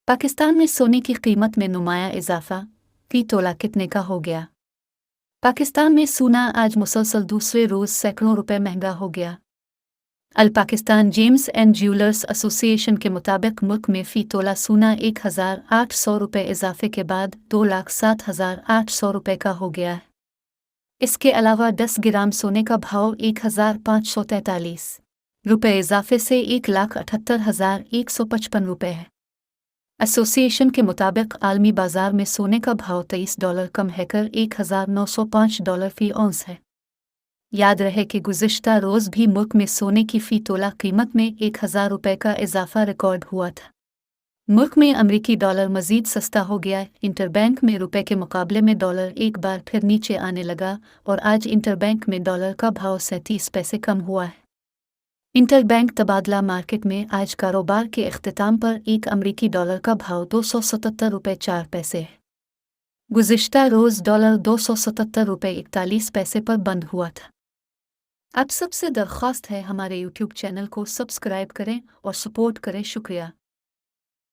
पाकिस्तान में सोने की कीमत में नुमाया इजाफा, फी तोला कितने का हो गया? पाकिस्तान में सोना आज मुसलसल दूसरे रोज सैकड़ों रुपए महंगा हो गया। All Pakistan gems and jewellers association के मुताबिक मुल्क में फी तोला सोना 1,800 रुपए इजाफे के बाद 2,07,800 रुपए का हो गया है। इसके अलावा 10 ग्राम सोने का भाव 1,543 रुपए इजाफे से 1,78,155 रुपए है। एसोसिएशन के मुताबिक आलमी बाजार में सोने का भाव $23 कम है कर $1,905 फी औंस है। याद रहे कि गुज़िश्ता रोज़ भी मुल्क में सोने की फ़ी तोला कीमत में 1,000 रुपये का इजाफा रिकॉर्ड हुआ था। मुल्क में अमरीकी डॉलर मज़ीद सस्ता हो गया। इंटरबैंक में रुपए के मुकाबले में डॉलर एक बार फिर नीचे आने लगा और आज इंटरबैंक में डॉलर का भाव 37 पैसे कम हुआ है। इंटरबैंक तबादला मार्केट में आज कारोबार के इख्तिताम पर एक अमरीकी डॉलर का भाव 277 रुपये 4 पैसे है। गुज़िश्ता रोज़ डॉलर 277 रुपये 41 पैसे पर बंद हुआ था। आप सबसे दरख्वास्त है हमारे YouTube चैनल को सब्सक्राइब करें और सपोर्ट करें। शुक्रिया।